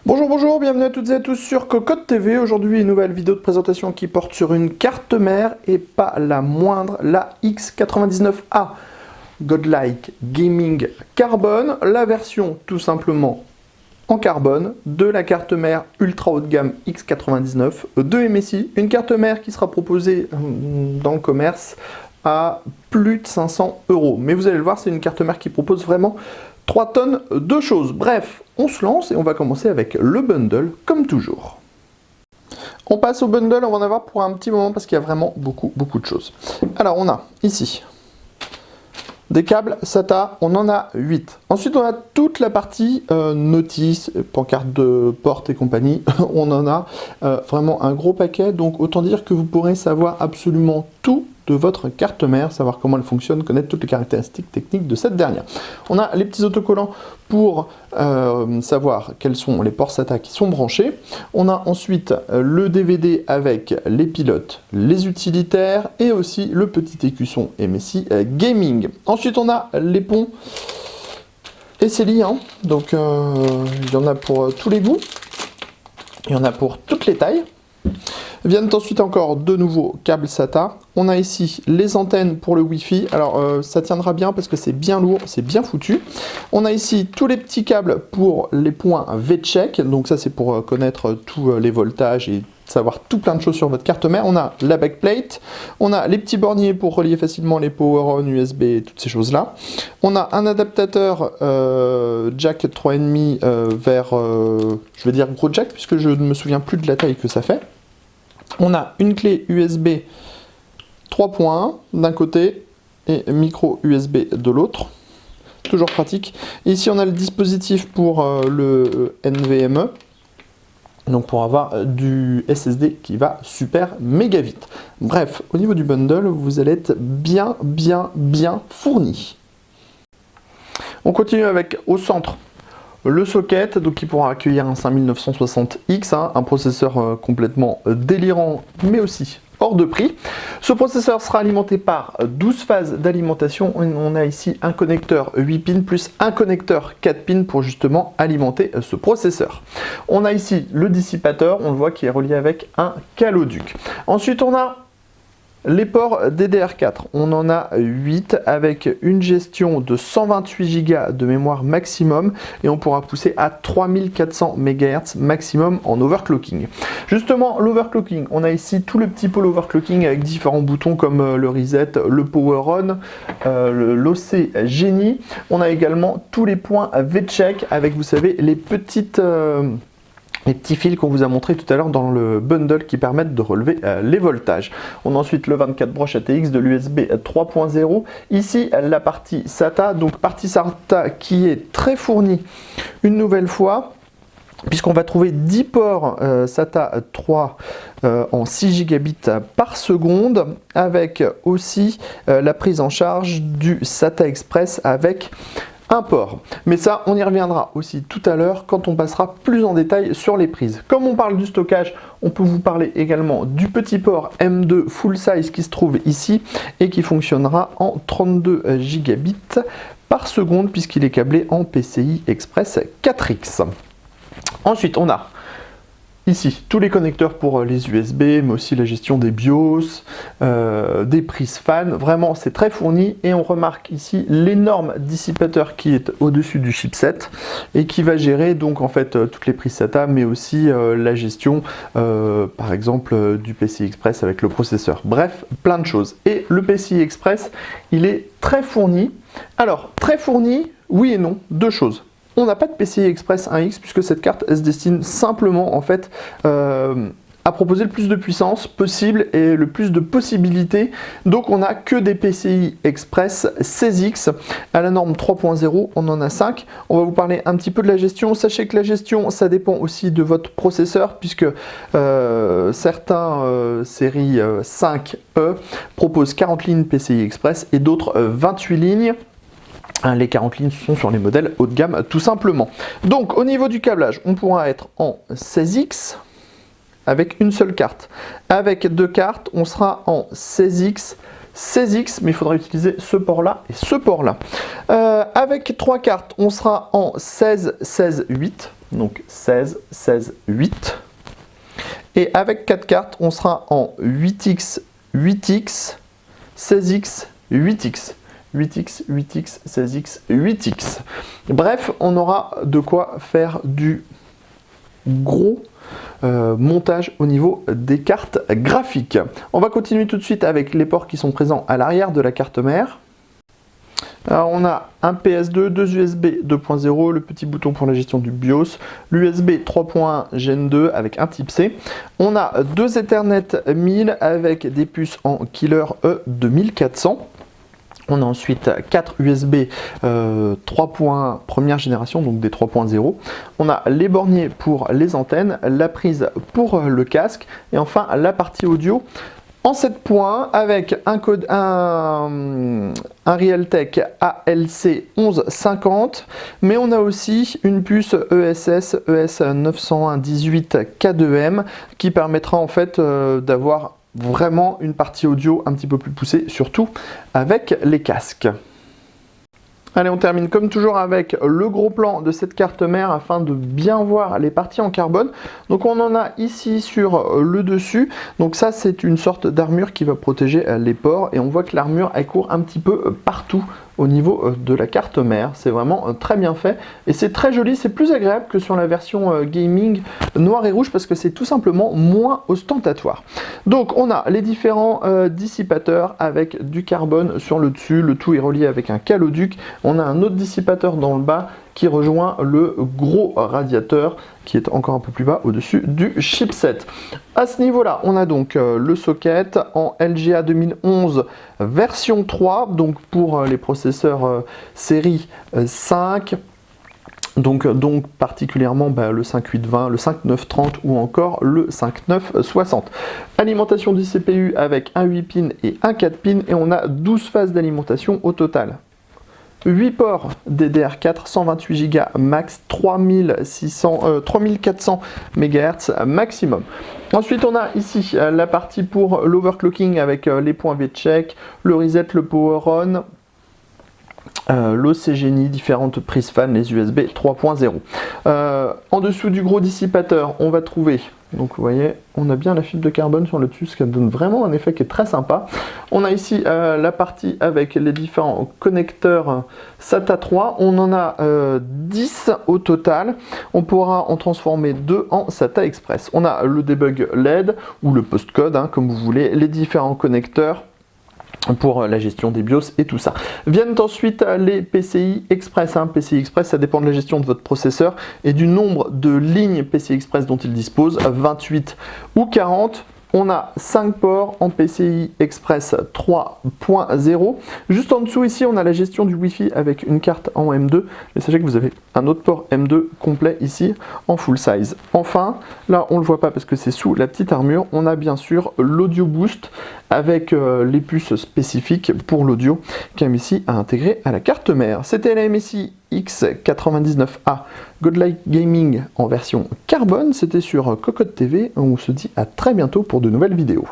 Bonjour, bienvenue à toutes et à tous sur Cocotte TV. Aujourd'hui, une nouvelle vidéo de présentation qui porte sur une carte mère et pas la moindre, la X99A Godlike Gaming Carbone, la version tout simplement en carbone de la carte mère ultra haut de gamme X99 de MSI. Une carte mère qui sera proposée dans le commerce à plus de 500 €. Mais vous allez le voir, c'est une carte mère qui propose vraiment 3 tonnes de choses. Bref, on se lance et on va commencer avec le bundle, comme toujours. On passe au bundle, on va en avoir pour un petit moment parce qu'il y a vraiment beaucoup de choses. Alors, on a ici des câbles SATA, on en a 8. Ensuite, on a toute la partie notice, pancarte de porte et compagnie. On en a vraiment un gros paquet, donc autant dire que vous pourrez savoir absolument tout de votre carte mère, savoir comment elle fonctionne, connaître toutes les caractéristiques techniques de cette dernière. On a les petits autocollants pour savoir quels sont les ports SATA qui sont branchés. On a ensuite le DVD avec les pilotes, les utilitaires et aussi le petit écusson MSI Gaming. Ensuite, on a les ponts et c'est lié, hein. Donc il y en a pour tous les goûts, il y en a pour toutes les tailles. Viennent ensuite encore de nouveaux câbles SATA. On a ici les antennes pour le Wi-Fi. Alors ça tiendra bien parce que c'est bien lourd, c'est bien foutu. On a ici tous les petits câbles pour les points VCheck. Donc ça c'est pour connaître tous les voltages et savoir tout plein de choses sur votre carte mère. On a la backplate, on a les petits borniers pour relier facilement les power-on, USB et toutes ces choses-là. On a un adaptateur jack 3,5 vers, je vais dire gros jack, puisque je ne me souviens plus de la taille que ça fait. On a une clé USB 3.1 d'un côté et micro USB de l'autre. Toujours pratique. Et ici, on a le dispositif pour le NVMe. Donc pour avoir du SSD qui va super méga vite. Bref, au niveau du bundle, vous allez être bien fourni. On continue avec au centre le socket, donc qui pourra accueillir un 5960X, hein, un processeur complètement délirant, mais aussi hors de prix. Ce processeur sera alimenté par 12 phases d'alimentation. On a ici un connecteur 8 pins plus un connecteur 4 pins pour justement alimenter ce processeur. On a ici le dissipateur, on le voit qui est relié avec un caloduc. Ensuite, on a les ports DDR4, on en a 8 avec une gestion de 128 Go de mémoire maximum et on pourra pousser à 3400 MHz maximum en overclocking. Justement, l'overclocking, on a ici tout le petit pôle overclocking avec différents boutons comme le reset, le power on, l'OC Genie. On a également tous les points VCheck avec, vous savez, les petits fils qu'on vous a montré tout à l'heure dans le bundle qui permettent de relever les voltages. On a ensuite le 24 broches ATX de l'USB 3.0. Ici, la partie SATA, donc partie SATA qui est très fournie une nouvelle fois, puisqu'on va trouver 10 ports SATA 3 en 6 gigabits par seconde, avec aussi la prise en charge du SATA Express avec un port. Mais ça, on y reviendra aussi tout à l'heure quand on passera plus en détail sur les prises. Comme on parle du stockage, on peut vous parler également du petit port M2 full size qui se trouve ici et qui fonctionnera en 32 gigabits par seconde puisqu'il est câblé en PCI Express 4X. Ensuite, on a ici, tous les connecteurs pour les USB, mais aussi la gestion des BIOS, des prises fan. Vraiment, c'est très fourni. Et on remarque ici l'énorme dissipateur qui est au-dessus du chipset et qui va gérer donc en fait toutes les prises SATA, mais aussi la gestion, par exemple, du PCI Express avec le processeur. Bref, plein de choses. Et le PCI Express, il est très fourni. Alors, très fourni, oui et non, deux choses. On n'a pas de PCI Express 1X puisque cette carte elle se destine simplement en fait à proposer le plus de puissance possible et le plus de possibilités. Donc on n'a que des PCI Express 16X à la norme 3.0, on en a 5. On va vous parler un petit peu de la gestion. Sachez que la gestion ça dépend aussi de votre processeur puisque certains séries 5E proposent 40 lignes PCI Express et d'autres 28 lignes. Les 40 lignes sont sur les modèles haut de gamme tout simplement. Donc au niveau du câblage, on pourra être en 16X avec une seule carte. Avec 2 cartes, on sera en 16X, 16X, mais il faudra utiliser ce port-là et ce port-là. Avec 3 cartes, on sera en 16, 16, 8. Donc 16, 16, 8. Et avec 4 cartes, on sera en 8X, 8X, 16X, 8X. 8X, 8X, 16X, 8X. Bref, on aura de quoi faire du gros montage au niveau des cartes graphiques. On va continuer tout de suite avec les ports qui sont présents à l'arrière de la carte mère. Alors on a un PS2, 2 USB 2.0, le petit bouton pour la gestion du BIOS, l'USB 3.1 Gen 2 avec un type C. On a 2 Ethernet 1000 avec des puces en Killer E2400. On a ensuite 4 USB 3. Première génération, donc des 3.0. On a les borniers pour les antennes, la prise pour le casque et enfin la partie audio en 7 points avec un Realtek ALC 1150, mais on a aussi une puce ESS ES901 K2M qui permettra en fait d'avoir vraiment une partie audio un petit peu plus poussée, surtout avec les casques. Allez, on termine comme toujours avec le gros plan de cette carte mère afin de bien voir les parties en carbone. Donc on en a ici sur le dessus. Donc ça c'est une sorte d'armure qui va protéger les ports et on voit que l'armure elle court un petit peu partout au niveau de la carte mère. C'est vraiment très bien fait et c'est très joli, c'est plus agréable que sur la version gaming noir et rouge parce que c'est tout simplement moins ostentatoire. Donc on a les différents dissipateurs avec du carbone sur le dessus, le tout est relié avec un caloduc. On a un autre dissipateur dans le bas qui rejoint le gros radiateur qui est encore un peu plus bas au-dessus du chipset. À ce niveau-là, on a donc le socket en LGA 2011 version 3, donc pour les processeurs série 5. Donc particulièrement le 5820, le 5930 ou encore le 5960. Alimentation du CPU avec un 8 pins et un 4 pins et on a 12 phases d'alimentation au total. 8 ports DDR4, 128 Go max, 3400 MHz maximum. Ensuite, on a ici la partie pour l'overclocking avec les points V-check, le reset, le power on, le CGNI, différentes prises fan, les USB 3.0. En dessous du gros dissipateur, on va trouver, donc vous voyez, on a bien la fibre de carbone sur le dessus, ce qui donne vraiment un effet qui est très sympa. On a ici la partie avec les différents connecteurs SATA 3, on en a 10 au total. On pourra en transformer 2 en SATA Express. On a le debug LED ou le postcode, comme vous voulez, les différents connecteurs pour la gestion des BIOS et tout ça. Viennent ensuite les PCI Express. PCI Express, ça dépend de la gestion de votre processeur et du nombre de lignes PCI Express dont il dispose, 28 ou 40. On a 5 ports en PCI Express 3.0. Juste en dessous ici, on a la gestion du Wi-Fi avec une carte en M2. Mais sachez que vous avez un autre port M2 complet ici en full size. Enfin, là on ne le voit pas parce que c'est sous la petite armure, on a bien sûr l'audio boost avec les puces spécifiques pour l'audio qu'MSI a intégré à la carte mère. C'était la MSI X99A Godlike Gaming en version carbone. C'était sur Cocotte TV. On se dit à très bientôt pour de nouvelles vidéos.